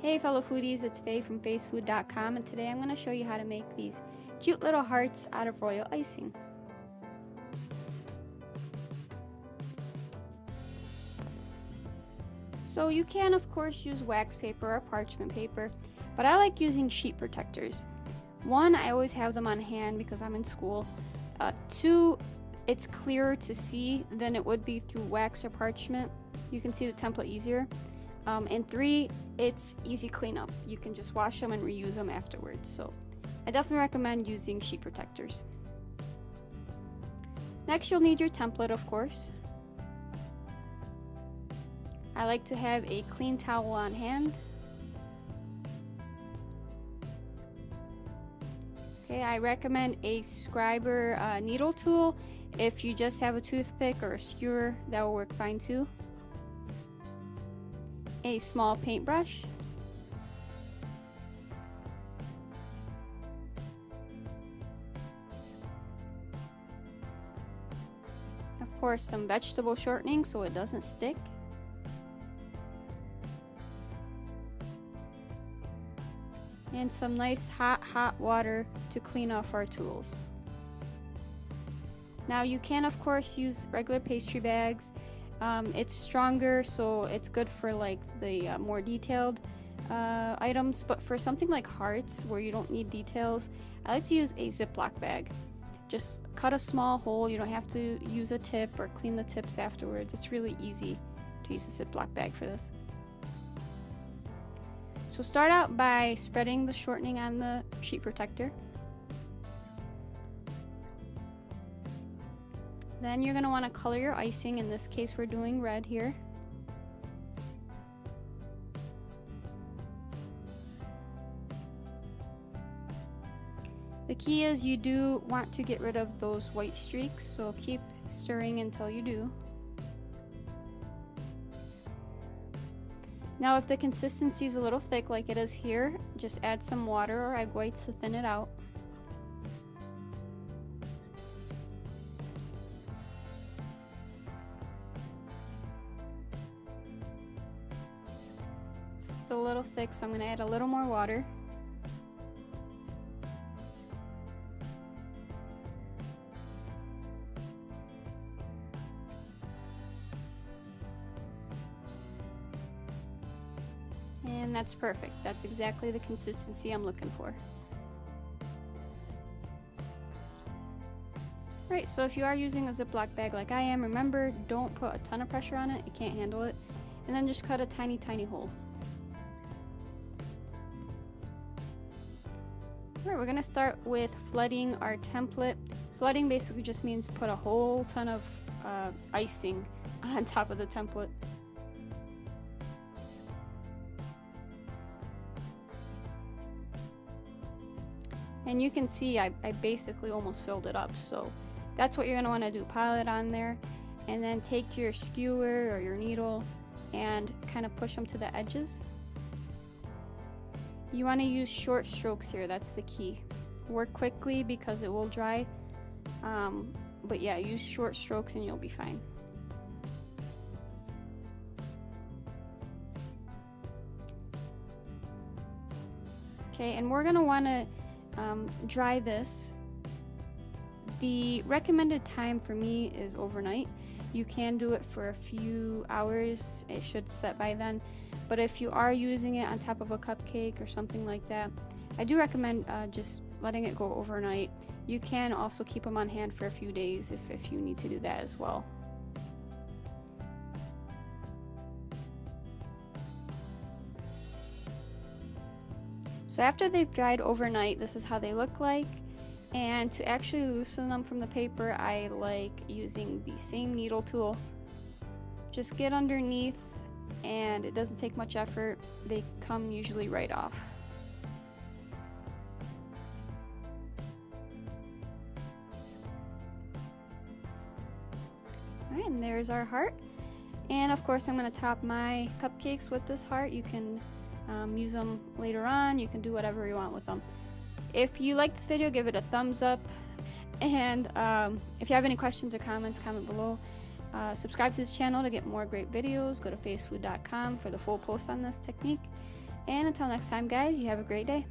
Hey fellow foodies, it's Faye from faysfood.com, and today I'm going to show you how to make these cute little hearts out of royal icing. So you can of course use wax paper or parchment paper, but I like using sheet protectors. One, I always have them on hand because I'm in school. Two, it's clearer to see than it would be through wax or parchment. You can see the template easier. And three, it's easy cleanup. You can just wash them and reuse them afterwards. So I definitely recommend using sheet protectors. Next, you'll need your template, of course. I like to have a clean towel on hand. Okay, I recommend a scriber needle tool. If you just have a toothpick or a skewer, that will work fine too. A small paintbrush, of course some vegetable shortening so it doesn't stick, and some nice hot water to clean off our tools. Now you can of course use regular pastry bags. It's stronger, so it's good for like the more detailed items, but for something like hearts where you don't need details, I like to use a Ziploc bag. Just cut a small hole. You don't have to use a tip or clean the tips afterwards. It's really easy to use a Ziploc bag for this. So start out by spreading the shortening on the sheet protector. Then you're going to want to color your icing. In this case we're doing red here. The key is you do want to get rid of those white streaks, so keep stirring until you do. Now if the consistency is a little thick like it is here, just add some water or egg whites to thin it out. It's a little thick, so I'm going to add a little more water. And that's perfect. That's exactly the consistency I'm looking for. Right, so if you are using a Ziploc bag like I am, remember, don't put a ton of pressure on it. You can't handle it. And then just cut a tiny hole. Alright, we're going to start with flooding our template. Flooding basically just means put a whole ton of icing on top of the template. And you can see I basically almost filled it up, so that's what you're going to want to do. Pile it on there and then take your skewer or your needle and kind of push them to the edges. You want to use short strokes here, that's the key. Work quickly because it will dry, but yeah, use short strokes and you'll be fine. Okay, and we're going to want to dry this. The recommended time for me is overnight. You can do it for a few hours, it should set by then. But if you are using it on top of a cupcake or something like that, I do recommend just letting it go overnight. You can also keep them on hand for a few days if you need to do that as well. So after they've dried overnight, this is how they look like. And to actually loosen them from the paper, I like using the same needle tool. Just get underneath, and it doesn't take much effort. They come usually right off. Alright, and there's our heart. And of course I'm going to top my cupcakes with this heart. You can use them later on. You can do whatever you want with them. If you like this video, give it a thumbs up. And if you have any questions or comments, comment below. Subscribe to this channel to get more great videos. Go to faysfood.com for the full post on this technique. And until next time, guys, you have a great day.